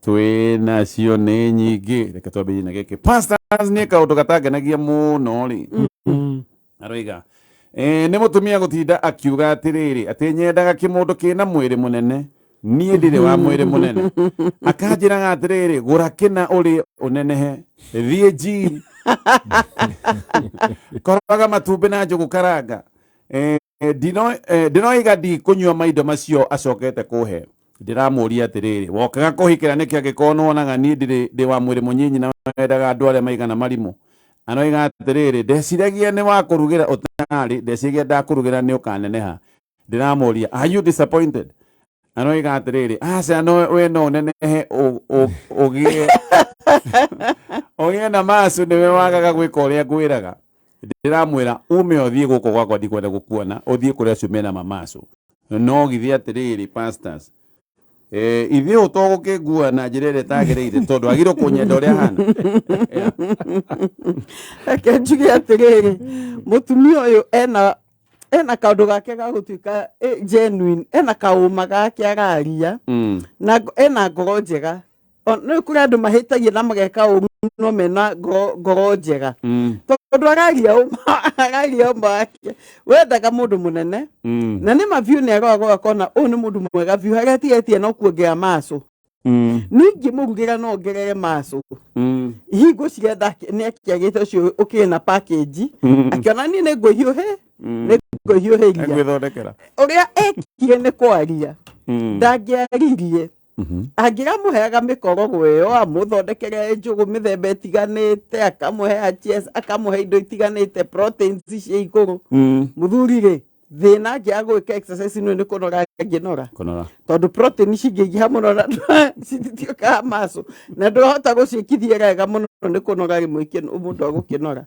twina cio nĩ nyingĩ reke twambie na gĩkĩ pastors nĩ kaũndũ gatangenagia mũno rĩ aroiga nĩ mũtumia gũtinda akiuga atĩrĩrĩ atĩ nyendaga kĩmũndũ kĩna mwĩrĩ mũnene niĩ ndirĩ wa mwĩrĩ mũnene akanjĩraga atĩrĩrĩ gũra kĩna ũrĩ ũnenehe thiĩ gym koroga matumbĩ na njũgũ karanga ndinoiga ndikũnyua maindo macio acokete kũhe ndiramũria atĩrĩrĩ wokaga kũhikĩra nĩkĩ angĩkorwo nĩwonaga niĩ ndĩ wa mwĩrĩ mũnyinyi na wendaga andũ arĩa maigana marimũ anoiga atĩrĩrĩ ndeciragia nĩ wa kũrugĩra ũtarĩ ndeciragia ndakũrugĩra nĩ ũkaneneha ndiramũria are you disappointed anoiga atĩrĩrĩ aca no we no nenehe ũgĩe na macu nĩwe wagaga gwĩka ũrĩa ngwĩraga ndiramwĩra ume ũthiĩ gũkũ gwakwa ndikwenda gũkuona ũthiĩ kũrĩa acio mena mamacu no githĩ atĩrĩrĩ pastors ithiĩ ũtogũkĩngua na njĩra ĩrĩa ĩtagĩrĩire tondũ agĩrĩirwo kũnyenda ũrĩa hana reke njuge atĩrĩrĩ mũtumia ũyũ ena kaũndũ gake ga gũtuĩka genuine ena kaũma gake araria na ena ngoro njega nĩ kũrĩ andũ mahĩtagia na mageka ũũru no mena ngoro njega tondũ araria ũma wake wendaga mũndũ mũnene na nĩ mabiũ nĩ aroaga akona ũyũ nĩ mũndũ mwega biũ harĩa atigetie no kuongerera macũ ningĩ mũrugĩra no ongerere macũ hingo cirenda nĩ akĩagĩte ũcio ũkĩrĩ na package akĩona niĩ nĩ ngũhiũhĩria ũrĩa ekire nĩ kwaria ndangĩaririe angĩramũheaga mĩkorogo ĩyo amũthondekere njũgũ mĩthemba ĩtiganĩte akamũhe achies akamũhe indo itiganĩte proteins cia igũrũ mũthuri rĩ thĩna angĩ agwĩka exercise ĩno nĩ kũnora angĩnora tondũ protein cingĩingĩha mũno na citituĩkaga macũ na ndũrahota gũciĩkithia wega mũno nĩ kũnora rĩmwe mũndũ agũkĩnora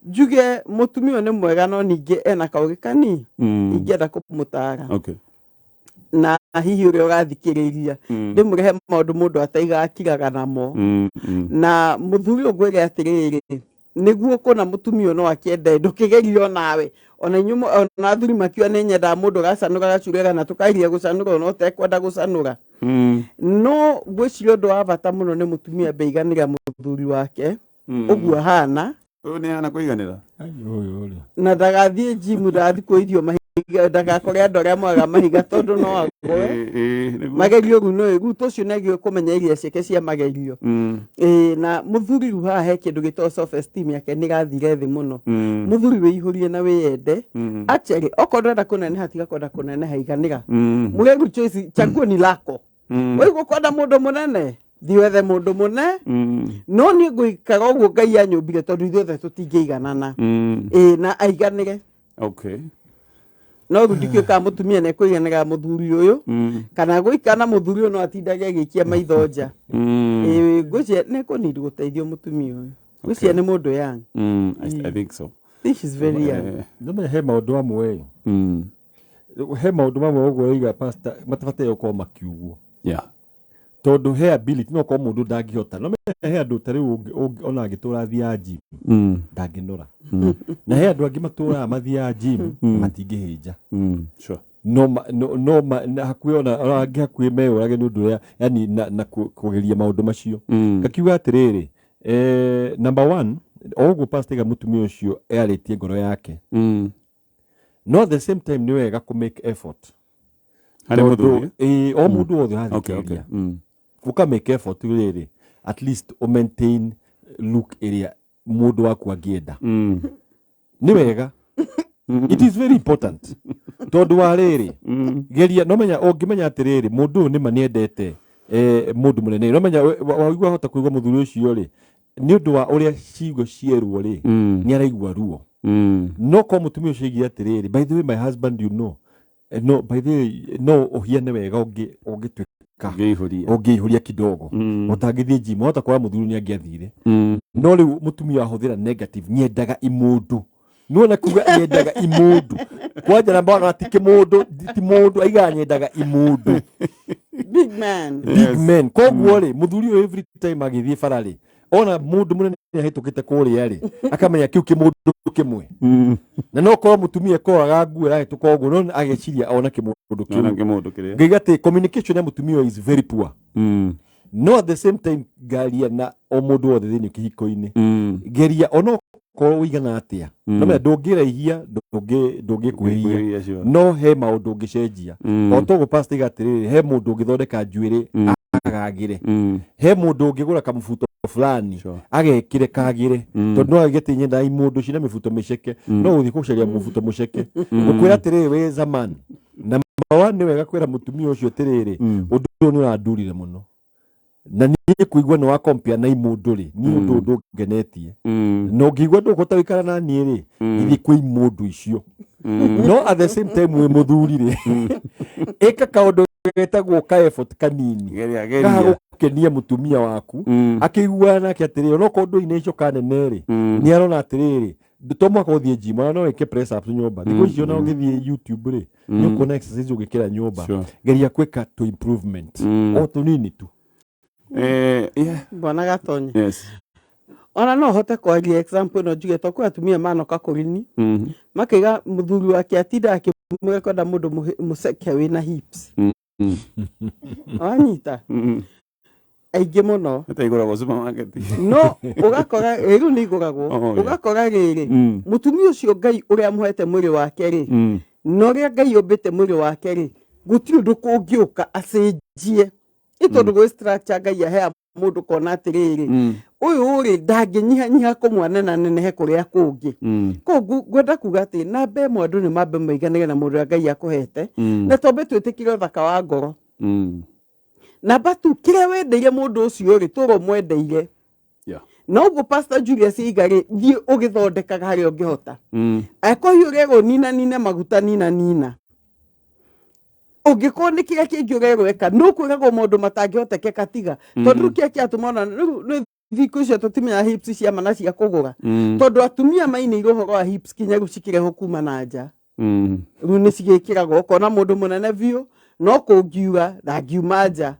njuge mũtumia nĩ mwega no ningĩ ena kaũgĩ kanini ingĩenda kũmũtara na hihi ũrĩa ũgathikĩrĩria ndĩmũrehe maũndũ mũndũ ataigakiraga namo na mũthuri ũgwĩre atĩrĩrĩ nĩguo kũna mũtumia no akĩende ndũkĩgerio nawe ona inyuĩ ona athuri makiuga nĩ nyendaga mũndũ gacanũra gacurega na tũkairia gũcanũra ona ũtekwenda gũcanũra no gwĩciria ũndũ wa bata mũno nĩ mũtumia mbeiganĩra mũthuri wake ũguo hana ũyũ nĩ hana kũiganĩra na ndagathiĩ gym ndathi kũithio mahiga ndagakore andũ arĩa mwaga mahiga tondũ no agwe magerio rĩu tũcio nĩguo kũmenya iria ciake cia magerio na mũthuri rĩu haha he kĩndũ gĩtagwo self esteem yake nĩ gathire thĩ mũno mũthuri wĩihũrie na wĩyende actually okorwo ndũrenda kũneneha tiga kwenda kũneneha iganĩra mũgeru choice chaguo ni lako wewe kwenda mũndũ mũnene thiwethe mũndũ mũne no niĩ ngũikara ũguo Ngai anyũmbire tondũ ithuothe tũtingĩiganana na aiganĩre no gũtuĩka mũtumia nĩ kũiganĩra mũthuri ũyũ kana gũikana mũthuri ũyũ no atindage agĩikia maitho nja ngũcia nĩ kũnindi gũteithio mũtumia ũyũ ngũcia nĩ mũndũ young I think so this is very young no he maũndũ amwe he maũndũ mamwe ũguo oiga pastor matabataire gũkorwo makiugwo tondũ he ability no kwa mũndũ ndangĩhota no he andũ tarĩu ona angĩtũra thia gym ndangĩnora na he andũ angĩ matũra mathia gym matingĩhĩnja no hakuhĩ ona angĩ hakuhĩ meyorage nĩ ũndũ yani na kũgeria maũndũ macio gakiuga atĩrĩrĩ number 1 ũguo pastor ga mũtumia ũcio erĩtie ngoro yake no at the same time nĩ wega kũ make effort harĩ mũthuri o mũndũ wothe hathikĩrĩria uka make effort rĩrĩ at least o maintain look area mũndũ waku angĩenda nĩ wega it is very important tondũ wa rĩrĩ geria no menya ũngĩmenya atĩrĩrĩ mũndũ ũyũ nĩma nĩendete mũndũ mũnene no menya waigua hota kũigua mũthuri ũcio rĩ nĩ ũndũ wa ũrĩa ciugo cierwo rĩ nĩ araigua ruo no kwa mũtumia ũcio aigire atĩrĩrĩ by the way my husband you know no by the way no ũhiane wega ũngĩtuĩka ũngĩihũria kidogo ũtangĩthiĩ gym hota kwa mũthuri nĩ angĩathire no rĩu mũtumia ahũthĩra negative nyendaga imũndũ nuona kuga nyendaga imũndũ kwanja na mbona ti mũndũ aiga nyendaga imũndũ big man koguo rĩ mũthuri ũyũ every time agĩthiĩ bara rĩ ona mũndũ mũnene ahĩtũkĩte kũrĩa rĩ akamenya kĩu kĩmũndũ kĩmwe na no korwo mũtumia koraga nguo ahĩtũka ũguo no ageciria ona kĩmũndũ kĩmwe ngaiga atĩ communication ya mũtumia is very poor no at the same time garia na o mundu wothe thini kihiko-ini geria ono ko wigana atia no me ndungiraihia ndungikuhia no he maundu ungicenjia o togo pastor gatiriri he mundu ungithondeka njuiri agagire he mundu ungigura kamubuto fulani agekire kagire tondu no agetinye na imundu cina mibuto miceke no uthi kucaria mubuto muceke ukwira atiriri we zaman na mawa ni wega kwira mutumia ucio atiriri undu ni urandurire muno na ni kuigwa no compare na imundu ri ni undu ngenetie no ngigwa ndukuta wikara na ni ri ithi kwi imundu icio no at the same time we muthuri ri eka kaundu getagwo ka effort kanini geria kenia mutumia waku akigwa nake atiriri no kundu ine icio kanene ri ni arona atiriri ndutomwa ko thie gym no eke press up nyumba thiko icio na ngithie YouTube ri ni ukona exercise ugikira nyumba geria kweka to improvement o tunini tu Bwana Gatonye. Yes. Ona no hote kwaria example no juge to kwa atumia manoka kurini. Makiga muthuri wake atinda akimwekonda mundu museke wina hips. Anyita. Aige muno. Ata iguragwo supermarket. No, ugakora riu ni iguragwo. Ugakora riri. Mutumia ucio Ngai uria muhete mwiri wake ri. No ria Ngai obete mwiri wake ri. Gutiri ndukungiuka acenjie. Itondo go structure Ngai ahe mundu kona atiriri uyu uri ndanginyihanyiha kumwanena nenehe kuria kungi ko gwenda kuga ati na be mwandu ni mabe maiganire na mundu Ngai akuhete na tobe twitikire uthaka wa ngoro na batu kire wendeire mundu ucio uri turo mwendeire no go pastor Julius igari thie ugithondekaga hari ungihota akoyo rego nina maguta nina ugikone kire kingiurero eka no kwiragwo mundu matangihoteka tiga tondu kiki atumona no thiko icio tutimia hips cia mana cia kugura tondu atumia maini irohoro wa hips kinya gucikire hukuma na nja riu ni cigikiragwo kona mundu munene biu no kungiuga ndangiuma nja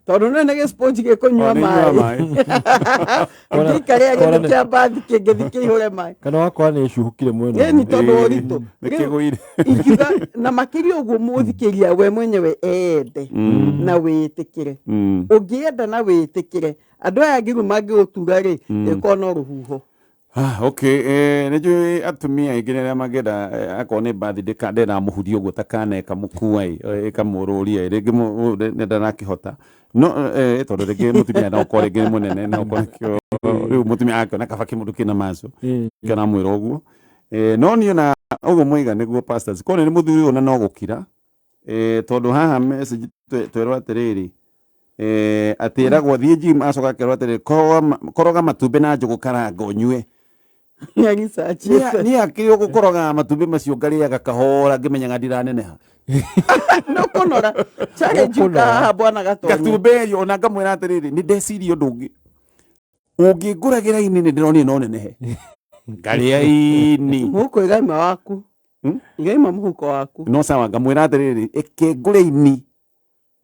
tondu nene ge sponge gikunywa mai ngikaria gä kia bathi kingithi kihure mai kana wakwa ni cuhukire mwena ni tondu orito nikiguire ikiga na makiri uguo muthikiria we mwenyewe ende na witikire ungienda na witikire andu aya ngiru mangiutura ri ikona ruhuho okay nejo atumia igireria mageda akone bathi dekade na muhudi uguo takane kamukuai ekamururia rigi nenda nakihota no tondu rigi mutumia na ukore ngi munene na ukore kio riu mutumia akona kabaki mundu kina maso kana mwiro uguo no ni na uguo mwiga niguo pastors kone ni muthuri ona no gukira tondu haha message twero atiriri atiragwo thie gym acoka kerwa atiriri koroga matumbe na njugu karanga unywe ni akiri gukoroga matumbe macio ngariaga kahora ngimenyaga ndiraneneha no kunora challenge ka Bwana Gatonye gatumbe ona ngamwira atiriri ni ndeciria undu ungi unginguragira ini ni ndironi no nenehe ngaria ini muko igaima waku igaima muhuko waku no sawa ngamwira atiriri ikengure ini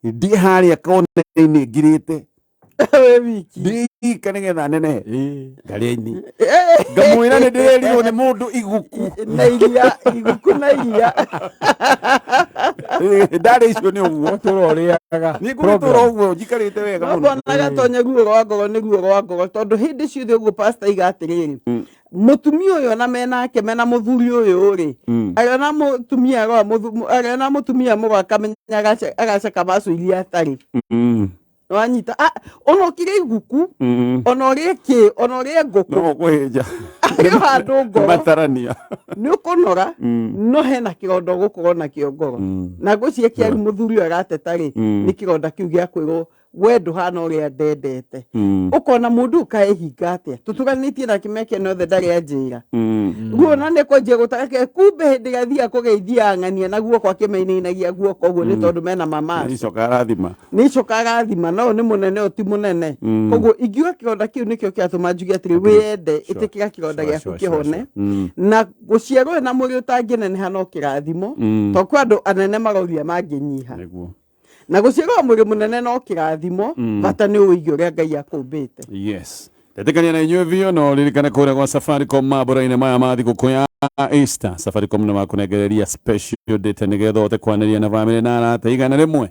ndi haria kone-ini ngirite we wiki ndi kanege nene ngaria ini ngamwira ni ndirerio ni mundu iguku na iria ndari icio ni uguo turoriaga ni guturo uguo njikarite wega muno Bwana Gatonye guo rwa ngoro tondu hindi ciothe uguo pastor igatiriri mutumia uyu na menake mena muthuri uyu ri ariona mutumia ro ariona mutumia mugo akamenya agaceka maso iria atari wanyita ono kire iguku ono riki ono rie nguku no kuhija ayo handu ngoro matarania ni ukonora no hena kirondo gukorwo na kiongoro na gucie kiari muthuri agateta ri ni kironda kiu gia kwirwo wendu hana uria ndendete ukona mundu kaehinga atia tutuganitie na kimeke no the ndari anjira guo na ne kwenje gutake kumbe hindi gathia kugeithia ng'ania na guoko akimeinagia guoko guo ni tondu mena mama ni cokarathima no ni munene oti munene koguo ingiuga kironda kiu nikio kiatuma njuge atiri wende itikira kironda giaku kihone na guciarwo na muri utangineneha no kirathimo to kwa andu anene maroria manginyiha na guciarwo muri munene no kirathimo bata ni uigi uria Ngai akumbite yes tetekania na inyuĩ biũ no ririkane kũrĩa gwa Safaricom mambũra-inĩ maya ma thigũkũ ya Easter Safaricom nĩ makũnengereria special date nĩgetha ũhote kwanĩria na bamĩrĩ na arata igana rĩmwe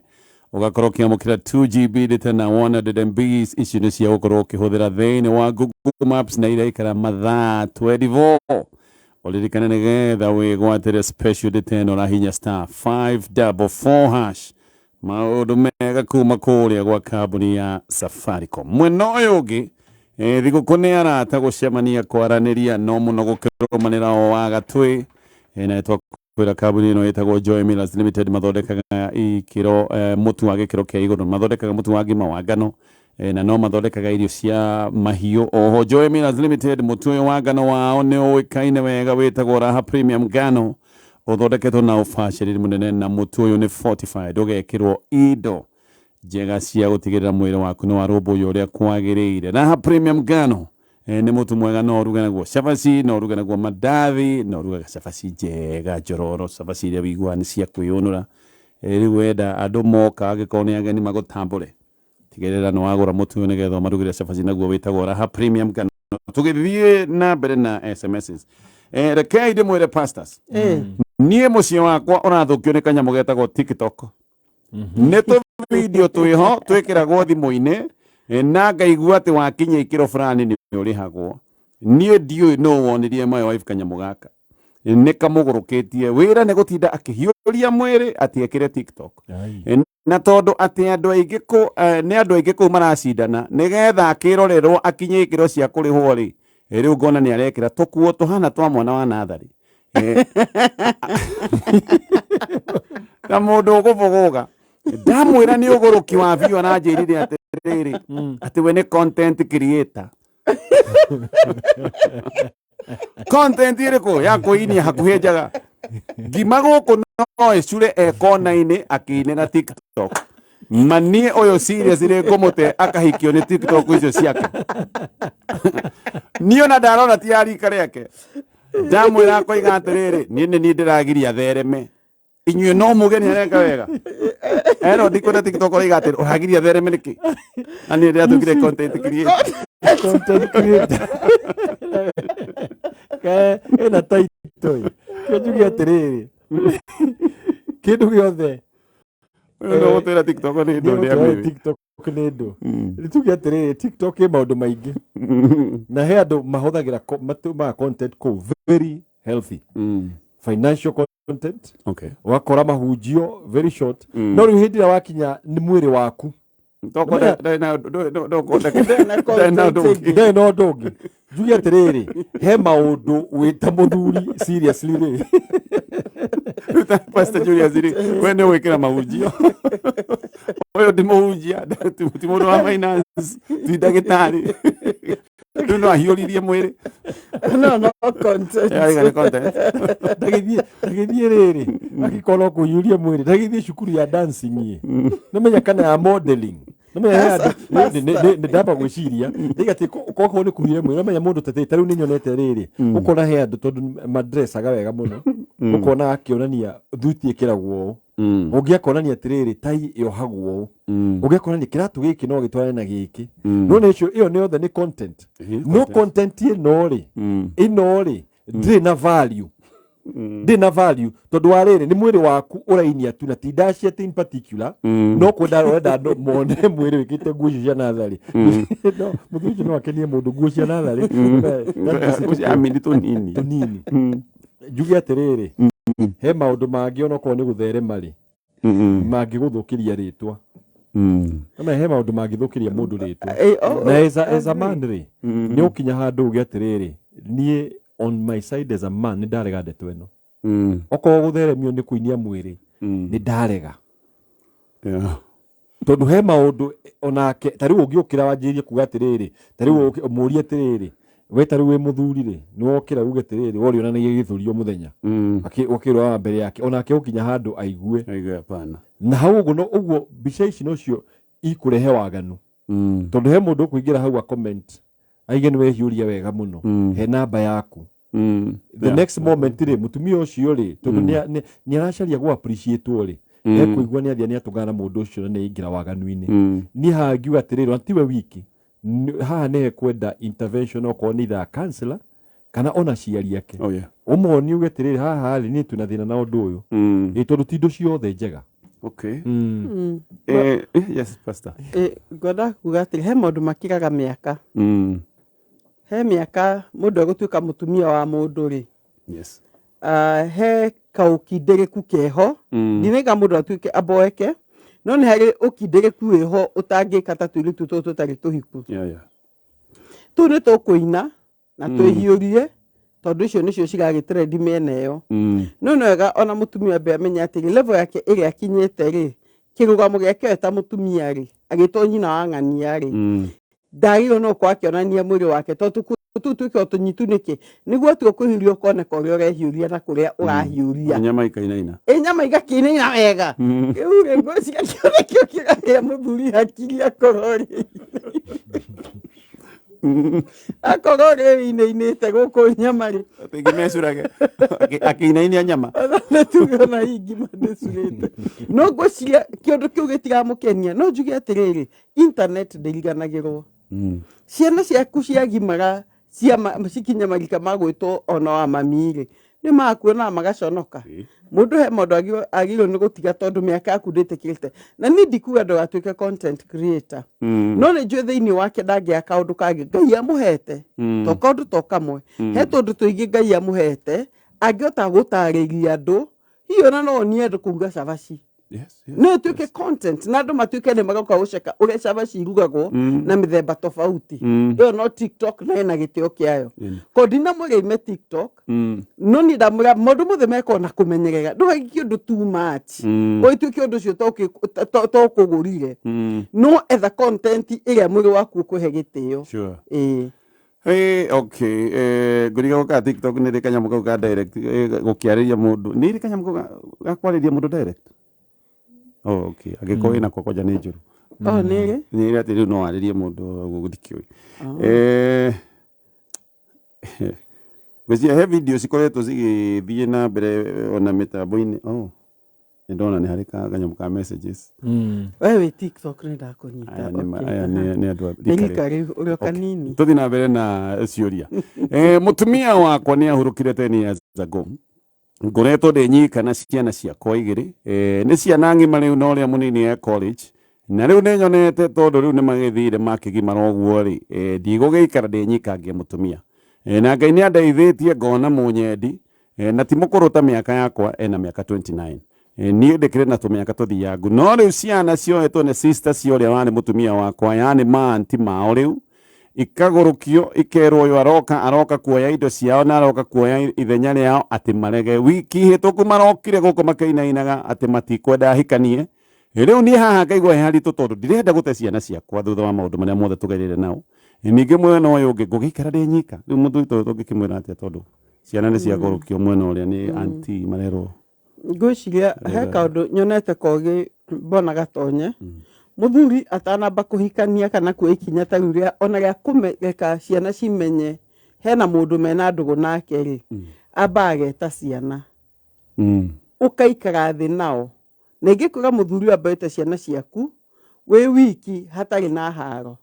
ugakorwo kiamukira 2GB data na 100 MBs ici ni cia gukorwo kihuthira thiini wa Google Maps na iraikara mathaa 24 ulirikana nigetha wigwatire special data no rahinya *544# maundu mega kuma kuria gwa kambuni ya Safaricom. Mwena uyu ungi thiguku ni arata gucemania kwaraniria no muno gukirumanira o wa gatwi na twakwira kambuni ino itagwo Joy Millers Limited mathondekaga ikiro mutu wa gikiro kia iguru mathondekaga mutu wa ngima wa ngano na no mathondekaga irio cia mahiu. Oho Joy Millers Limited mutu uyu wa ngano wao ni uikaine wega witagwo Raha Premium Ngano uthondeketwo na ubaciriri munene na mutu uyu ni fortified ugekirwo indo njega cia gutigirira mwiri waku ni warumbuyo uria kwagiriire. Raha Premium Ngano ni mutu mwega no ruga naguo cabaci no ruga naguo mandathi no ruga cabaci njega njororo cabaci iria wiguaga ni cia kwiyunura riu wenda andu moka agikorwo ni ageni magutambure tigirira no wagura mutu uyu nigetha marugire cabaci naguo witagwo Raha Premium Ngano. Tugithie na mbere na SMSs rekei ndimwire pastors nie mucie wakwa urathukio ni kanyamu getagwo TikTok ni tu video twiho twikiragwo thimu-ini na ngaigua ati wakinya ikiro fulani ni urihagwo nie ndiu no wonirie my wife kanyamu gaka ni kamugurukitie wira ni gutinda akihiuria mwiri ati ekire TikTok na tondu ati andu aingi ni andu aingi ku maracindana nigetha akirorerwo akinye ikiro cia kurihwo ri riu ngona ni arekira tukuo tuhana twa mwana wa nathari na mundu uguvuguga ndamwira ni uguruki wa view aranjirire atiriri ati we ni content creator content iriku ya kuinia hakuhi njaga ngima guku no icure ekona-ini akinira TikTok manie uyu serious ri ngumute akahikio ni TikTok icio ciake niyo na ndarona ti arika riake ndamwira koiga atiriri ni ndiragiria thereme inyuĩ no muge ni areka wega eno ndikona TikTok oiga atĩ ũragiria thereme nĩkĩ na niĩ ndĩratũkire content creator ena taito kĩnjuge atĩrĩrĩ kĩndũ gĩothe no gũtwĩra TikTok nĩ ndũ ndĩa TikTok nĩ ndũ tuge atĩrĩrĩ TikTok ĩ maũndũ maingĩ na he andũ mahũthagĩra matumaga content kũu very healthy financial content wakora mahunjio very short no rĩu hĩndĩ ĩrĩa wakinya nĩ mwĩrĩ waku ndĩ na ũndũ ũngĩ njuge atĩrĩrĩ he maũndũ wĩta mũthuri seriously rĩ Pastor Julius rĩ we nĩ gwĩkĩra mahunjio ũyũ ndĩmũhunjia ti mũndũ wa finance ti ndagĩtarĩ rĩu no ahiũririe mwĩrĩ no content ndagĩthiĩ rĩrĩ agĩkorwo no kũhiũria mwĩrĩ ndagĩthiĩ cukuru ya dancing ĩ nĩmenya kana ya modeling nĩ ndamba gwĩciria ndĩga atĩ kokorwo nĩ kũhiũria mwĩrĩ nĩmenya mũndũ ta rĩu nĩ nyonete rĩrĩ ũkona he andũ tondũ madressaga wega mũno ũkona akĩonania thuti ĩkĩragwo ũũ ũngĩ akonania atĩrĩrĩ tai yohagwo ũũ ũngĩ akonania kĩratũ gĩkĩ no gĩtwarane na gĩkĩ no nĩ ĩyo nĩ yothe nĩ content no content ĩno rĩ ndĩrĩ na value tondu wa rĩrĩ nĩ mwĩrĩ waku ũrainia tu na ti ndacia in particular no kwenda andũ mone mwĩrĩ wĩkĩte nguo cia natharĩ mũthuri ũcio no akenie mũndũ nguo cia natharĩ tũnini njuge atĩrĩrĩ he maũndũ mangĩ onokorwo nĩ gũtherema rĩ mangĩgũthũkĩria rĩtwa na he maũndũ mangĩthũkĩria mũndũ rĩtwa na as a man rĩ nĩ ũkinya handũ uge atĩrĩrĩ niĩ on my side as a man nĩ ndarega ndeto ĩno okorwo gũtheremio nĩ kũinia mwĩrĩ nĩ ndarega tondũ he maũndũ onake ta rĩu ũngĩũkĩra wanjĩrĩrie kuga atĩrĩrĩ ta rĩu mũũrie atĩrĩrĩ we ta rĩu wĩ mũthuri rĩ nĩ wokĩra uge atĩrĩrĩ worĩonanagia gĩthũri o mũthenya ũkĩrũa mbere yake onake ũkinya handũ aigue na hau ũguo mbica ici nocio ikũrehe waganu tondũ he mũndũ ũkũingĩra hau a comment aige nĩ wehiũria wega mũno he namba yaku the next moment rĩ mutumia ũcio rĩ tondũ nĩ aracaria gũ appreciate rĩ ekũigua nĩ athia nĩ atũngana mũndũ ũcio na nĩ ingĩra waganu-inĩ niĩ hangiuga atĩrĩrĩ na tiwe wiki haha nĩ kwenda intervention okorwo nĩ ithaa counselor kana ona ciari ake ũmoni uge atĩrĩrĩ haha rĩ niĩ twĩna thĩna na ũndũ ũyũ tondũ ti indo ciothe njega Okay. Yes, pastor. Ngoda kuga atĩ he maũndũ makiraga mĩaka. He mĩaka mũndũ agũtuĩka mũtumia wa mũndũ rĩ. Yes. He kaũkindĩrĩku keho. Ndinaiga mũndũ atuĩke aboeke. No nĩ harĩ ũkindĩrĩku wĩho ũtangĩka ta tũirĩtu tũtũ tũtarĩ tũhiku. Tũu nĩ tũkũina na twĩhiũrie tondũ icio nĩcio cigagĩtrendi mĩena ĩyo. No nĩ wega ona mũtumia ambe amenye atĩ level yake ĩrĩa akinyĩte rĩ, kĩrũgamo gĩake ta mũtumia rĩ, agĩtwo nyina wa ng'ania rĩ, ndagĩrĩirwo no gũkorwo akĩonania mwĩrĩ wake tondũ tũu twĩke tũnyitu nĩkĩ nĩguo tuokũhiũria ũkoneka ũrĩa ũrehiũria na kũrĩa ũrahiũria. Nyama ikainaina. Nyama igakĩinaina wega. Rĩu rĩ ngwĩciria kĩonekio kĩragĩa mũthuri hakiri akorwo rĩ. Akorwo rĩ inĩinĩte gũkũ nyama rĩ. Ngĩmecurage akĩinainia nyama. Nĩ tuge ona ingima ndĩcurĩte. No ngwĩciria kĩũndũ kĩu gĩtiramũkenia. No njuge atĩrĩrĩ, internet ndĩriganagĩrwo. Ciana ciaku ciagimaga cikinya marika ma gwĩtwo ona wa mami rĩ, nĩ makuona magaconoka. Mũndũ he mũndũ agĩrĩirwo nĩ gũtiga tondũ mĩaka yaku ndĩtĩkĩrĩte. Na niĩ ndikuga ndũgatuĩke content creator. No nĩ njũĩ thĩinĩ wake ndangĩaka kaũndũ kangĩ Ngai amũhete. To kaũndũ to kamwe. He tũndũ tũingĩ Ngai amũhete angĩhota gũtarĩria andũ hihi ona no onie andũ kũruga cabaci. No tuĩke content na andũ matuĩke nĩ magoka gũceka ũrĩa cabaci irugagwo na mĩthemba tofauti. Ĩyo no TikTok na ĩna gĩtĩo kĩayo. Kondi na mũrĩme TikTok. No nĩ ndamwĩra mũndũ mothe meko na kũmenyerera. Ndũgagĩke kĩũndũ too much. Ũituĩke ũndũ ũcio to kũgũrire. No etha content ĩrĩa mwĩrĩ waku ũkũhe gĩtĩo. Okay. Ngũriga gũka TikTok nĩ rĩ kanyamũ kau ka direct gũkĩarĩria mũndũ. Nĩ rĩ kanyamũ kau gakwarĩria mũndũ direct? Okay. Agĩkorwo ĩna kokoja nĩ njũru. Nĩ rĩ? Nĩ rĩ atĩ rĩu no warĩrie mũndũ gũthikĩũĩ. Ngwĩciria he video cikoretwo cigĩthiĩ na mbere ona mĩtambo-inĩ. Nĩ ndona nĩ harĩ kanyamũ ka messages. Wewe wĩ TikTok nĩ ndakũnyita. Aya nĩ andũ rĩu ũrĩa kanini. Tũthiĩ na mbere na ciũria. Mũtumia wakwa nĩ ahurũkire 10 years ago. Ngoretwo ndĩ nyika na ciana ciakwa igĩrĩ. Nĩ ciana ng'ima rĩu na ũrĩa mũnini e college. Na rĩu nĩ nyonete tondũ rĩu nĩ magĩthire makĩgimara ũguo rĩ, ndigũgĩikara ndĩ nyika ngĩ mũtumia. Na Ngai nĩ andeithĩtie ngona mũnyendi, na ti mũkũrũ ta mĩaka yakwa ena mĩaka 29. Niĩ ndĩkĩrĩ na tũmĩaka tũthiangu. No rĩu ciana cioetwo nĩ sister cia ũrĩa warĩ mũtumia wakwa, yani maanti mao rĩu. Ikagũrũkio ikerwo ũyũ aroka kuoya indo ciao na aroka kuoya ithenya rĩao atĩ marege. Wiki hĩtũku marokire gũkũ makĩinainaga atĩ matikwenda hikanie. Rĩu niĩ haha ngaigua he haritũ tondũ ndirenda gũte ciana ciakwa thutha wa maũndũ marĩa mothe tũgereire nao. Ningĩ mwena ũyũ ũngĩ ngũgĩikara ndĩ nyika. Rĩu mũndũ ũyũ tũngĩkĩmwĩra atĩa tondũ ciana nĩ ciagũrũkio mwena ũrĩa nĩ aunti marerwo. Ngwĩciria he kaũndũ nyonete kogĩ mbona gatonye. Mũthuri atanamba kũhikania kana kwĩkinya ta rĩu ona rĩa kũmeka ciana cimenye hena mũndũ mena ndũgũ nake rĩ, amba ageta ciana. Ũkaikara thĩ nao. Na ingĩkũra mũthuri ambaĩte ciana ciaku wĩ wiki hatarĩ na haro.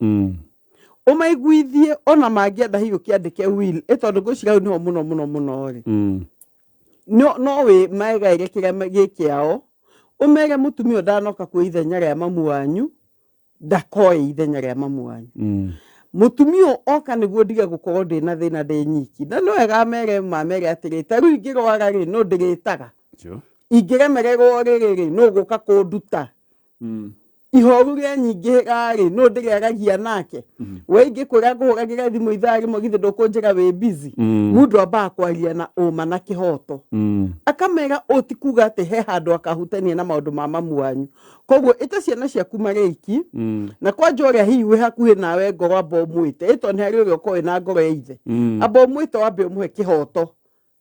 Ũmaiguithie ona mangĩenda hihi ũkĩandĩke will tondũ ngwĩciria nĩho mũno rĩ. No wĩ maegaĩre kĩrĩa gĩkĩao. Ũmere mũtumia ndanoka kwĩ ithenya rĩa mamu wanyu ndakoe ithenya rĩa mamu wanyu. Mũtumia oka nĩguo ndige gũkorwo ndĩ na thĩna ndĩ nyiki. Na no wega mere mamere atĩrĩ ta rĩu ingĩrwara rĩ no ndĩrĩtaga. Ingĩremererwo rĩrĩ no gũka kũnduta. Ihoru rĩa nyingĩ rĩ no ndĩrĩaragia nake. We ingĩkwĩra ngũhũragĩra thimũ ithaa rĩmwe githĩ ndũkũnjĩra wĩ busy. Mũndũ ambaga kwaria na ũma na kĩhoto. Akamera ũtikuga atĩ he handũ akahutania na maũndũ ma mamu wanyu. Koguo ĩta ciana ciaku marĩiki na kwanja ũrĩa hihi wĩ hakuhĩ nawe ngoro amba ũmwĩte. Ĩto nĩ harĩ ũrĩa ũkoĩ na ngoro ya ithe. Amba ũmwĩte wambe ũmũhe kĩhoto.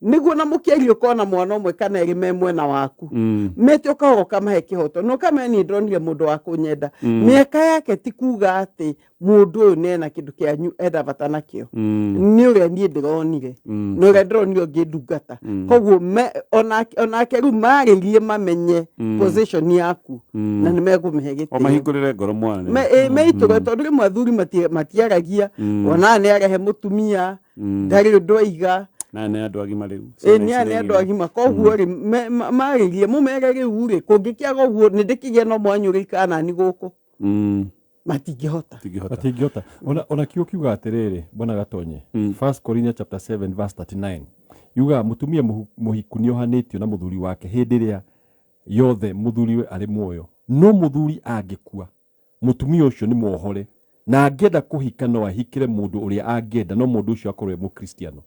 Nĩguo na mũkĩari ũkona mwana ũmwe kana erĩ me mwena waku. Mete ũkahoro kamahe kĩhoto. No kameni ndonire mũndũ wa kũnyenda. Mĩaka yake ti kuga atĩ mũndũ ũyũ nena kĩndũ kĩanyu enda bata nakĩo. Nĩ ũrĩa niĩ ndĩronire. Na ũrĩa ndĩronire ũngĩndungata. Koguo onake rĩu marĩrie mamenye position yaku. Na nĩ megũmĩhe gĩtĩo. Mahingũrĩre ngoro mwana. Meitũre tondũ rĩmwe athuri matiaragia. Ona nĩ arehe mũtumia. Ndarĩ ũndũ aiga. na nä andå agima rä u nä andå agima koguo rä marä må rä u rä kå ngä kä aga å guo nä ndä kä gä no mwanyå rä ikanani gå kå matingä hota ona kä å kiuga atä rä rä bona gatonye 1 Corinthians chapter 7 verse 39 yuga mutumia må hiku nä ohanä tio na må thuri wake hä ndä ä rä a yothe må thuri we arä muoyo no må thuri angä kua mutumia å cio nä mwohore na angĩenda kũhika no ahikire mũndũ ũrĩa angĩenda no mũndũ ũcio akorwo mu Kristiano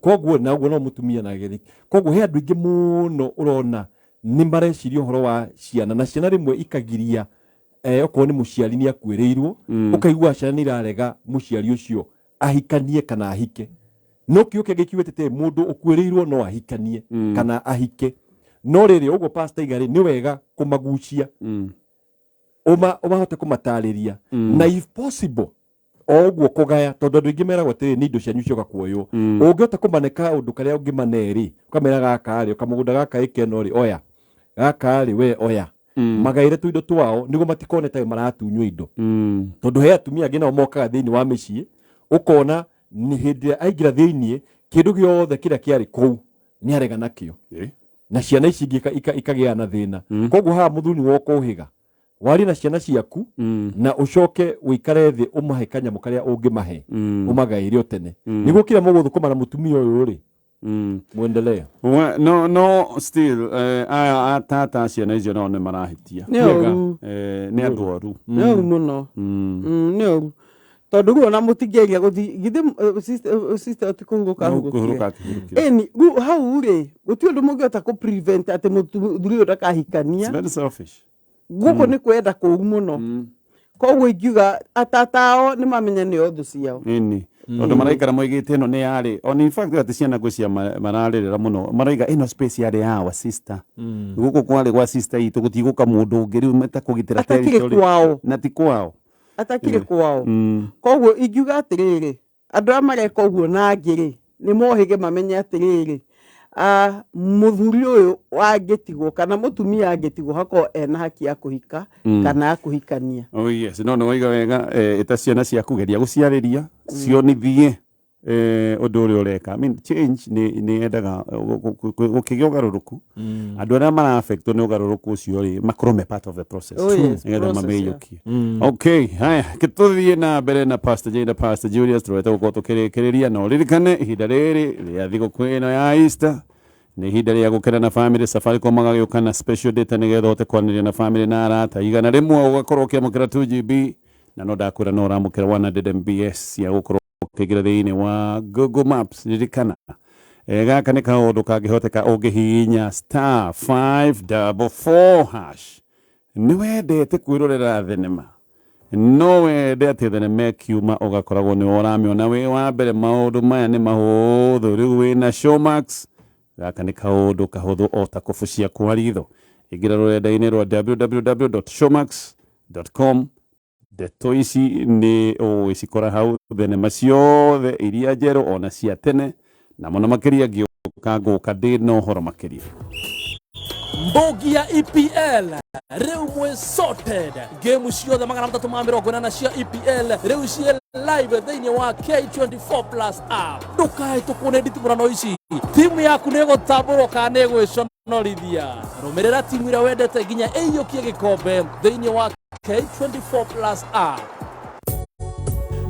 koguo naguo no mutumia na geri koguo he andũ ingĩ mũno ũrona nĩ mareciria ũhoro wa ciana na ciana rĩmwe ikagiria okorwo nĩ mũciari nĩ akuĩrĩirwo ũkaigua ciana nĩ irarega mũciari ũcio ahikanie kana ahike no kĩũke gĩkiugĩte te mũndũ ũkuĩrĩirwo no ahikanie kana ahike no rĩrĩ ũguo pastor igari nĩ wega kũmagucia hote kumatarĩria na if possible oguo kugaya tondu andu ingi meragwo atiri ni indo cianyu cioka kuoywo ungihota kumaneka undu karia ungimaneri ukamera gaka ri ukamugunda gaka ikeno ri oya gaka ri we oya magaire tu indo twao nigo matikone tayo maratunywa indo tondu he atumia angĩ nao mokaga thiini wa mĩciĩ ukona ni hindi aingira thiini kindu giothe kira kiari kuu ni arega nakio na ciana ici ikagia na thina koguo ha muthuni woko uhiga wari na ciana ciaku na ucoke wikare thi umahe kanyamũ karia ungimahe umagaire tene niguo kira mũgũthũkũma na mutumia ũyũ ri muendelee no still aya tata ciana icio no nĩ marahitia nĩ andũ oru nĩ oru mũno nĩ oru tondu guo na mutingeria guthi githe sister tikuhuruka eni hau ri guti undu mungiota ku prevent ati muthuri ndakahikania very selfish guko ni kwenda kũu mũno koguo ingiuga atatao nĩ mamenya nĩ othu ciao ini tondu maraikara moigĩte ĩno nĩ yarĩ on in fact ati ciana gwĩcia mararĩrĩra mũno maraiga ĩno space yarĩ ya wa sister guko kwarĩ gwa sister itũ gũtigũka mũndũ ũngĩ rĩu meta kũgitĩra territory na ti kwao atakire kwao koguo ingiuga atĩrĩrĩ andũ arĩa mareka ũguo na ngĩrĩ nĩ mohĩge mamenye atĩrĩrĩ muthuri ũyũ angĩtigwo kana mutumia angĩtigwo hako ena haki ya kũhika kana ya kũhikania oh yes no no waiga wega eta ciana cia kugeria guciarĩria cionithie ũndũ ũrĩa ũreka I mean change nĩ endaga gũkĩgĩa ũgarũrũku andũ arĩa mara affect nĩ ũgarũrũku ũcio rĩ makorwo me part of the process nĩgetha mamĩiyũkie okay haya gĩtũthiĩ na mbere na Pastor Julius tũrete gũkorwo tũkĩrĩkĩrĩria no ririkane ihinda rĩrĩ rĩa thigũkũ ĩno ya Easter nĩ ihinda rĩa gũkena na family Safaricom magagĩũka na special data nĩgetha ũhote kwaranĩria na family na arata igana rĩmwe ũgakorwo ũkĩamũkĩra 2GB na no ndakwĩra no ũramũkĩra 100 MBS cia gũkorwo ũkĩingĩra thĩinĩ wa Google Maps ririkana gaka nĩ kaũndũ kangĩhoteka ũngĩhihinya *544# nĩ wendete kwĩrorera thenema no wende atĩ thenema ĩkiuma ũgakoragwo nĩ ũramĩona wĩ wa mbere maũndũ maya nĩ mahũthũ rĩu wĩna Showmax gaka nĩ kaũndũ kahũthũ o ta kũbu cia kwa ritho ingĩra rũrenda-inĩ rwa www.showmax.com ndeto ici nĩ ũgũcikora hau thenema ciothe iria njerũ ona cia tene na mũno makĩria ngĩũka ngũka ndĩ na ũhoro makĩria mbogi ya EPL rĩu mwĩ sorted game ciothe 380 cia EPL rĩu cie live thĩinĩ wa K24+ app ndũkahĩtũkwo nĩ nditimũrano ici timu yaku nĩ ĩgũtambũrwo kana nĩ ĩgwĩconorithia rũmĩrĩra timu ĩrĩa wendete nginya ĩiyũkie gĩkombe thĩinĩ wa K24+ app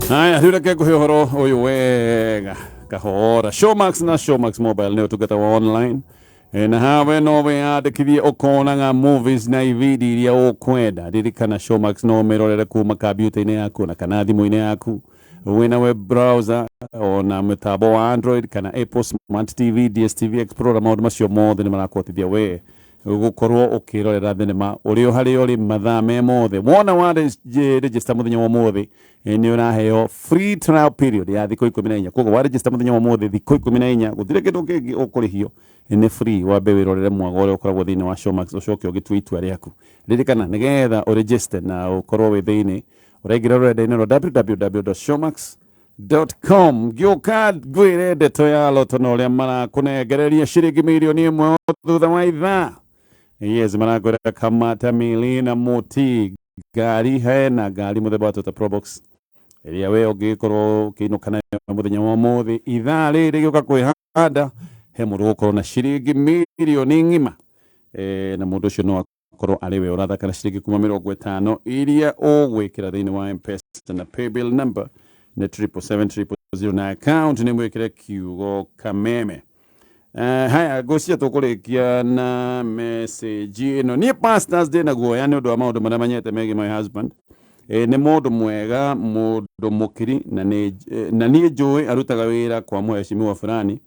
haya rĩu reke ngũhe ũhoro ũyũ wega kahora Showmax na Showmax mobile nĩ ũtungata wa online na hawe no wĩyandĩkithie ũkonaga movies na video iria ũkwenda ririkana Showmax no ũmĩrorere kuma kambiuta-inĩ yaku na kana thimũ-inĩ yaku wĩna web browser ona mũtambo wa Android kana Apple Smart TV DSTV Explorer maũndũ macio mothe nĩ marakũhotithia we gũkorwo ũkĩrorera thenema ũrĩ o harĩa ũrĩ mathaa me mothe wona wa register mũthenya wa ũmũthĩ nĩ ũraheo free trial period ya thikũ 14 koguo wa register mũthenya wa ũmũthĩ thikũ 14 gũtirĩ kĩndũ kĩngĩ ũkũrĩhio nĩ free wambe wĩrorere mwago ũrĩa ũkoragwo thĩinĩ wa Showmax ũcoke ũgĩtua itua rĩaku ririkana nĩgetha ũregister na ũkorwo wĩ thĩinĩ ũraingĩra rũrenda-inĩ rwa www.showmax.com gĩũka ngwĩre ndeto ya loto na ũrĩa marakũnengereria ciringi mirioni 1 thutha wa ithaa yes marakwĩra kamata mili na moti ngari hena ngari mũthemba wa Toyota Probox ĩrĩa we ũngĩkorwo ũkĩinũka nayo mũthenya wa ũmũthĩ ithaa rĩrĩ gĩũka kwĩha Uganda he mũndũ gũkorwo na ciringi mirioni ng'ima na mũndũ ũcio no akorwo arĩ we ũrathaka na ciringi kuma 50 iria ũgwĩkĩra thĩinĩ wa M-Pesa na paybill number nĩ 77700 na account nĩ mwĩkĩre kiugo kameme. Haya ngũcia tũkũrĩkia na message ĩno. Niĩ pastors ndĩ na guoya nĩ ũndũ wa maũndũ marĩa manyete megiĩ my husband. Nĩ mũndũ mwega, mũndũ mũkiri na niĩ njũĩ arutaga wĩra kwa mũheshimiwa fulani.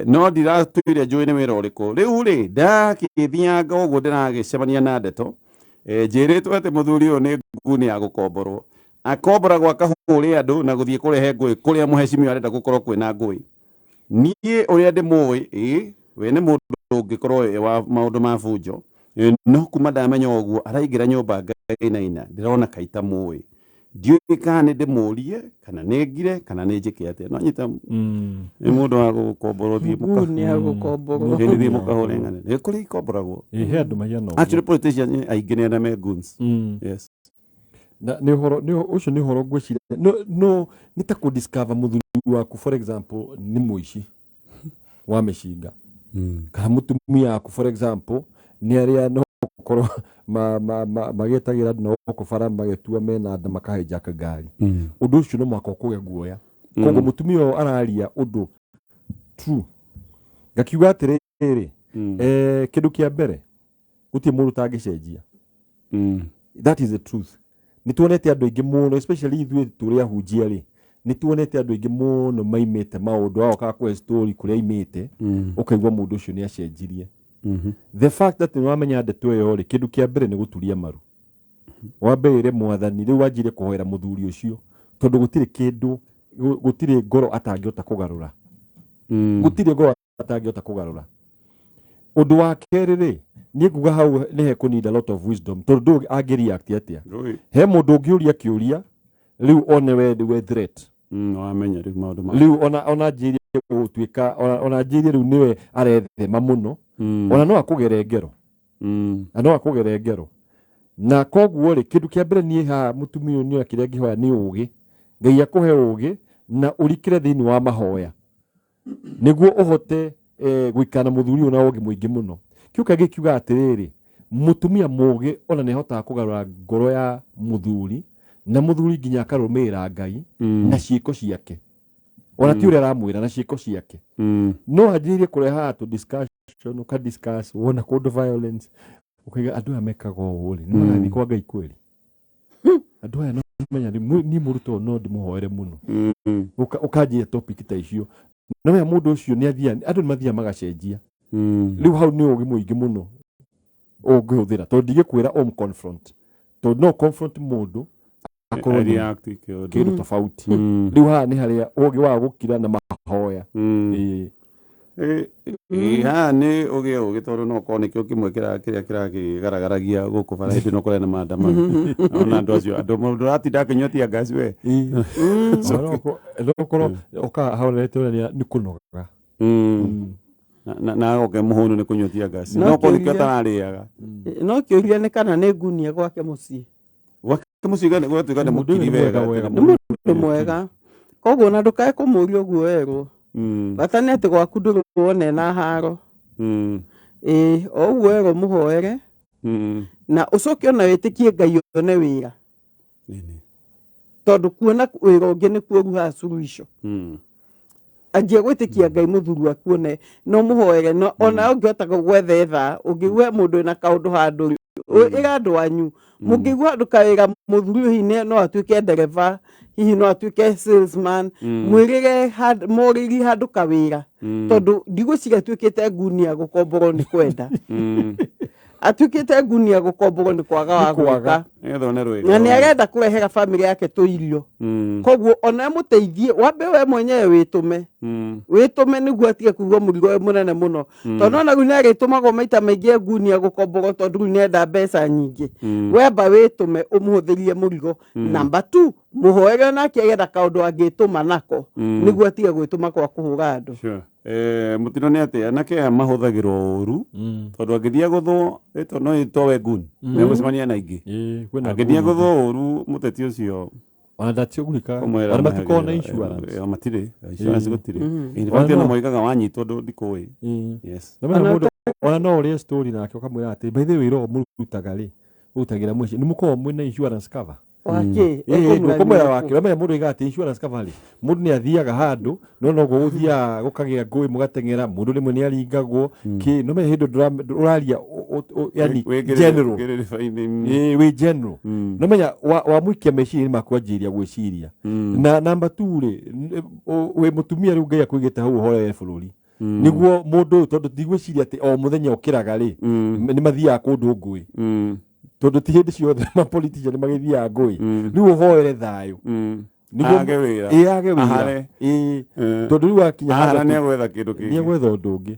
No ndiratuire njũĩ nĩ wĩra ũrĩkũ. Rĩu rĩ ndagĩthianga ũguo ndĩragĩcemania na ndeto njĩrĩtwo atĩ mũthuri ũyũ nĩ nguni ya gũkomborwo. Akomboragwo akahũrĩ andũ na gũthiĩ kũrehe ngũĩ kũrĩa mũheshimiwa arenda gũkorwo kwĩna ngũĩ. Niĩ ũrĩa ndĩmũĩ we nĩ mũndũ ũngĩkorwo wa maũndũ ma bunjo, no kuma ndamenya ũguo araingĩra nyũmba ngainaina ndĩrona kaita mũĩ. Ndiũĩ kana nĩ ndĩmũrie kana nĩ ngire kana nĩ njĩke atĩa. No nyita nĩ mũndũ wa gũkomborwo thiĩ mũkahũre ng'ane. Nĩ kũrĩ ikomboragwo. He andũ mahiana actually politicians aingĩ nĩ arĩa me goons. Yes. Na ũcio nĩ ũhoro ngwĩciria no nĩ ta kũ-discover mũthuri waku for example nĩ mũici wa mĩcinga kana mũtumia waku for example nĩ arĩa no gũkorwo magĩetagĩra andũ na gũkũ bara magĩtua mena nda makahijack ngari. Ũndũ ũcio no mwaka ũkũgĩa guoya. Koguo mũtumia ũyũ araria ũndũ true. Ngakiuga atĩrĩrĩ kĩndũ kĩa mbere gũtirĩ mũndũ ũtangĩcenjia. That is the truth. Nĩtuonete andũ aingĩ mũno especially ithuĩ tũrĩa hunjia rĩ nĩtuonete andũ aingĩ mũno maimĩte maũndũ ao kana kũhe story kũrĩa aimĩte ũkaigua mũndũ ũcio nĩ acenjirie. The fact that nĩwamenya ndeto ĩyo rĩ kĩndũ kĩa mbere nĩ gũturia maru. Wambere mwathani rĩu wanjire kũhoera mũthuri ũcio tondũ gũtirĩ kĩndũ gũtirĩ ngoro atangĩhota kũgarũra. Gũtirĩ ngoro atangĩhota kũgarũra. Ũndũ wa kerĩ rĩ niĩ nguga hau nĩ he kũ need a lot of wisdom tondũ angĩreact atĩa. He mũndũ ũngĩũria kĩũria rĩu one we threat. Wamenya rĩu maũndũ ma rĩu ona njĩrie gũtuĩka ona njĩrie rĩu nĩwe arethema mũno ona no akũgere ngero. Na no akũgere ngero. Na koguo rĩ kĩndũ kĩa mbere niĩ ha mũtumia ũyũ nĩ kĩrĩa ngĩhoya nĩ ũũgĩ. Ngai akũhe ũũgĩ na ũrikĩre thĩinĩ wa mahoya nĩguo ũhote gwĩkana mũthuri ũyũ na ũũgĩ mũingĩ mũno. Kĩu kangĩ kiuga atĩrĩrĩ mũtumia mũũgĩ ona nĩ ahotaga kũgarũra ngoro ya mũthuri na mũthuri nginya akarũmĩrĩra Ngai na ciĩko ciake. Ona ti ũrĩa aramwĩra na ciĩko ciake. No anjĩrĩrie kũreha to discussion uka discuss wona kũndũ violence ukaiga andũ aya mekaga ũũ rĩ nĩ magathiĩ kwa Ngai kweli. Andũ aya no menya ni mũruto no ndĩmũhoere mũno. Ũkanjĩra topic ta icio. No ya mũndũ ũcio nĩ athia andũ nĩ mathia magacenjia. Rĩu hau nĩ ũũgĩ mũingĩ mũno ũngĩhũthĩra tondũ ndigĩkwĩra confront tondũ no confront mũndũ akorwo kĩndũ tofauti. Rĩu haha nĩ harĩa ũũgĩ wa gũkira na mahoya. Haha nĩ ũgĩ tondũ no korwo nĩkĩo kĩmwe kĩrĩa kĩrakĩgaragaragia gũkũ bara hĩndĩ no kũrĩa na maandamano. Ona andũ acio andũ mũndũ ũratinda akĩnyua ngasi we. Ũkorwo ũkahorete nĩ kũnoga. Na oke mũhũnũ nĩ kũnyua ngasi. No korwo nĩkĩo atararĩaga. No kĩũria nĩ kana nĩ ngunia gwake mũciĩ. Gwake mũciĩ gani gwatuĩka nĩ mũkiri wega. Nĩ mũndũ mwega. Koguo na ndũkae kũmũria ũguo werwo. Bata nĩ atĩ gwaku ndũrona na haro. Ũguo werwo mũhoere. Na ũcoke ona wĩtĩkie Ngai one wĩra. Tondũ kuona wĩra ũngĩ nĩ kuoruha suluhisho. Anjia gwĩtĩkia Ngai mũthuri waku one no mũhoere no ona ũngĩhota gwetha tha ũngĩigua mũndũ na kaũndũ handũ ĩra andũ wanyu mũngĩigua andũ kawĩra mũthuri hihi no atuĩke ndereba hihi no atuĩke salesman mwĩrĩre morĩri handũ kawĩra tondũ ndigũciga atuĩkĩte ngunia gũkomborwo nĩ kwenda. Atuĩkĩte ngunia gũkomborwo nĩ kwaga wa gwĩka. Na nĩ arenda kũrehera bamĩrĩ yake tũirio. Koguo ona mũteithie wambe we mwenyewe wĩtũme. Wĩtũme nĩguo atige kũigua mũrigo mũnene mũno. Tondũ ona rĩu nĩ arĩtũmagwo maita maingĩ ngunia gũkomborwo tondũ rĩu nĩenda mbeca nyingĩ. Wemba wĩtũme ũmũhũthĩrie mũrigo. Number 2 mũhoere nake agenda kaũndũ angĩtũma nako nĩguo atige gwĩtũma kwa kũhũra andũ. Mutino nĩ atĩ anake aya mahũthagĩrwo ũru tondũ angĩthiĩ gũthwo no ĩtwo we nguni nĩ gũcemania na ingĩ. Angĩthiĩ gũthwo ũru mũteti ũcio ona ndatĩũgurĩka ona matikona insurance matire insurance gũtirĩ in fact no moigaga wanyitwo ndikũĩ yes ona no ũrĩa story nake ũkamwĩra atĩ by the way ro mũrutaga rĩ ũrutagĩra mwĩci nĩ mũkoragwo mwĩna insurance cover wake ndũkũmwĩra wake ũramenya mũndũ aiga atĩ insurance cover rĩ mũndũ nĩ athiaga handũ no noguo gũthiaga gũkagĩa ngũĩ mũgateng'era mũndũ rĩmwe nĩ aringagwo kĩ no menya hĩndĩ ũraria yani general wĩ general no menya wamũikia meciria nĩ makwanjĩria gwĩciria na number 2 rĩ wĩ mũtumia rĩu Ngai akũigĩte hau ũhorere bũrũri nĩguo mũndũ ũyũ tondũ ndigwĩciria atĩ o mũthenya ũkĩraga rĩ nĩ mathiaga kũndũ ngũĩ tondũ ti hĩndĩ ciothe mapolitician nĩ magĩthiaga ngũĩ rĩu ũhoere thayũ age wĩra tondũ rĩu wakinya hara nĩ agwetha kĩndũ kĩngĩ nĩ agwetha ũndũ ũngĩ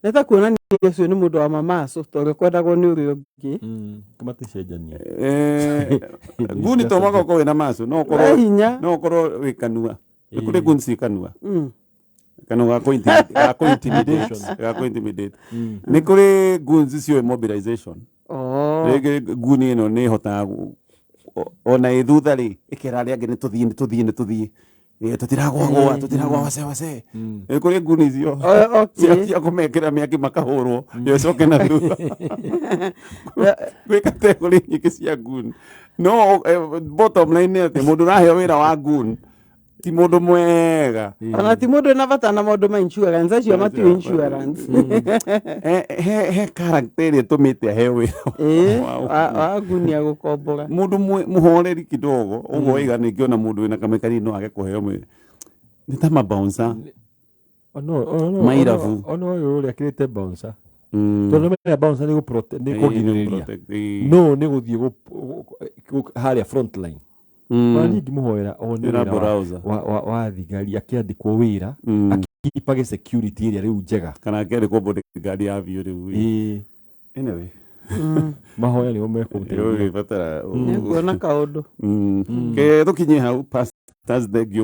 nĩ ta kuonania ũcio nĩ mũndũ wa mamaco tondũ kwendagwo nĩ ũrĩa ũngĩ kamatecenjania nguni to mwaka ũkorwo wĩna maco no ũkorwo wĩ kanua nĩ kũrĩ nguni ci kanua kanua ga intimidate nĩ kũrĩ nguni cio mobilization rĩngĩ nguni ĩno nĩ ĩhotaga ona ĩthutha rĩ ĩkera arĩa angĩ nĩ tũthiĩ tũtiragwa wase nĩ kũrĩ nguni icio cia kũmekĩra mĩaki makahũrwo yocoke na thutha gwĩ kategori nyingĩ cia nguni no bottom line nĩ atĩ mũndũ ũraheo wĩra wa nguni ti mũndũ mwega ona ti mũndũ ĩna bata na maũndũ ma insurance acio matiũ insurance he character ĩrĩa ĩtũmĩte aheo wĩra wa nguni ya gũkombora mũndũ mũhoreri kidogo ũguo waiga nĩngĩona mũndũ wĩna kamekari no age kũheo nĩ ta mabouncer mairabu ona ũyũ ũrĩa akĩrĩte bouncer tondũ mena bouncer nĩ kũgirĩrĩria no nĩ gũthiĩ harĩa front line Wani ngĩmũhoera one wĩra wa thigari akĩandĩkwo wĩra akipage security ĩrĩa rĩu njega kana akĩandĩkwo bodyguard ya biũ rĩu anyway mahoya nĩo mekũrutĩra batara nĩ kuona kaũndũ ke tũkinyie hau pastors thank you